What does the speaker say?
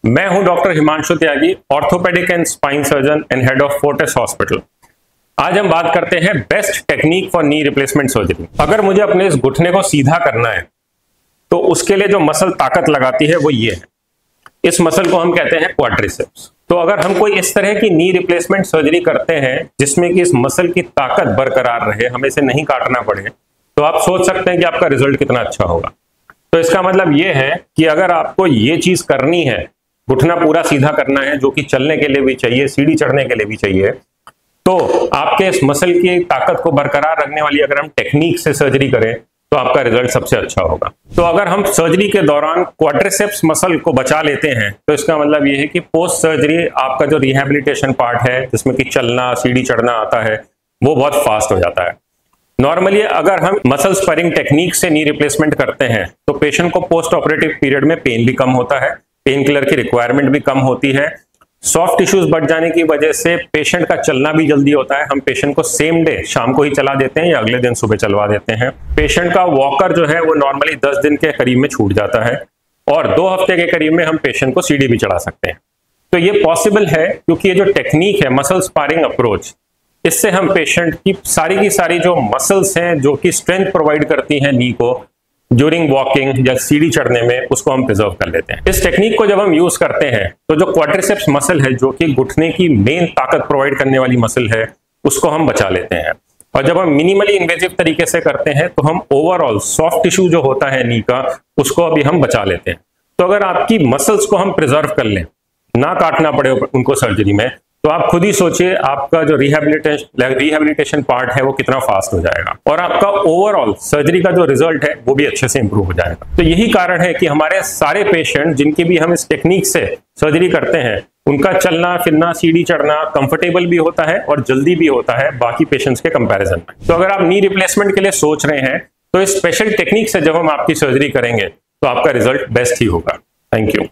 मैं हूं doctor Himanshu Tyagi, orthopaedic and spine surgeon and head of Fortis hospital. आज हम बात करते हैं best technique for knee replacement surgery. अगर मुझे अपने इस घुटने को सीधा करना है तो उसके लिए जो मसल ताकत लगाती है वो ये है। इस मसल को हम कहते हैं क्वाड्रिसेप्स। तो अगर हम कोई इस तरह की नी रिप्लेसमेंट सर्जरी करते हैं जिसमें कि इस मसल की ताकत बरकरार रहे, हमें इसे नहीं काटना पड़े, तो आप सोच सकते हैं कि आपका रिजल्ट कितना अच्छा होगा। तो इसका मतलब ये है कि अगर आपको ये चीज करनी है, घुटना पूरा सीधा करना है, जो कि चलने के लिए भी चाहिए, सीढ़ी चढ़ने के लिए भी चाहिए, तो आपके इस मसल की ताकत को बरकरार रखने वाली अगर हम टेक्निक से सर्जरी करें तो आपका रिजल्ट सबसे अच्छा होगा। तो अगर हम सर्जरी के दौरान क्वाड्रिसेप्स मसल को बचा लेते हैं तो इसका मतलब ये है कि पोस्ट सर्जरी आपका जो रिहैबिलिटेशन पार्ट है, जिसमें कि चलना, सीढ़ी चढ़ना आता है, वो बहुत फास्ट हो जाता है। नॉर्मली अगर हम मसल स्पैरिंग टेक्निक से नी रिप्लेसमेंट करते हैं तो पेशेंट को पोस्ट ऑपरेटिव पीरियड में पेन भी कम होता है, पेन किलर की रिक्वायरमेंट भी कम होती है, सॉफ्ट टिश्यूज बढ़ जाने की वजह से पेशेंट का चलना भी जल्दी होता है। हम पेशेंट को सेम डे शाम को ही चला देते हैं या अगले दिन सुबह चलवा देते हैं। पेशेंट का वॉकर जो है वो नॉर्मली 10 दिन के करीब में छूट जाता है और 2 हफ्ते के करीब में हम पेशेंट को सीढ़ी भी चढ़ा सकते हैं। तो ये पॉसिबल है क्योंकि ये जो टेक्निक है मसल स्पारिंग अप्रोच, इससे हम पेशेंट की सारी जो मसल्स हैं जो कि स्ट्रेंथ प्रोवाइड करती हैं नी को ड्यूरिंग वॉकिंग या सीढ़ी चढ़ने में, उसको हम प्रिजर्व कर लेते हैं। इस टेक्निक को जब हम यूज करते हैं तो जो क्वाड्रिसेप्स मसल है, जो कि घुटने की मेन ताकत प्रोवाइड करने वाली मसल है, उसको हम बचा लेते हैं। और जब हम मिनिमली इन्वेजिव तरीके से करते हैं तो हम ओवरऑल सॉफ्ट टिश्यू जो होता है नी का, उसको अभी हम बचा लेते हैं। तो अगर आपकी मसल्स को हम प्रिजर्व कर लें, ना काटना पड़े उनको सर्जरी में, तो आप खुद ही सोचिए आपका जो रिहैबिलिटेशन पार्ट है वो कितना फास्ट हो जाएगा और आपका ओवरऑल सर्जरी का जो रिजल्ट है वो भी अच्छे से इंप्रूव हो जाएगा। तो यही कारण है कि हमारे सारे पेशेंट जिनकी भी हम इस टेक्निक से सर्जरी करते हैं, उनका चलना फिरना, सीढ़ी चढ़ना कंफर्टेबल भी होता है और जल्दी भी होता है बाकी पेशेंट्स के कंपैरिजन में। तो अगर आप नी रिप्लेसमेंट के लिए सोच रहे हैं तो इस स्पेशल टेक्निक से जब हम आपकी सर्जरी करेंगे तो आपका रिजल्ट बेस्ट ही होगा। Thank you.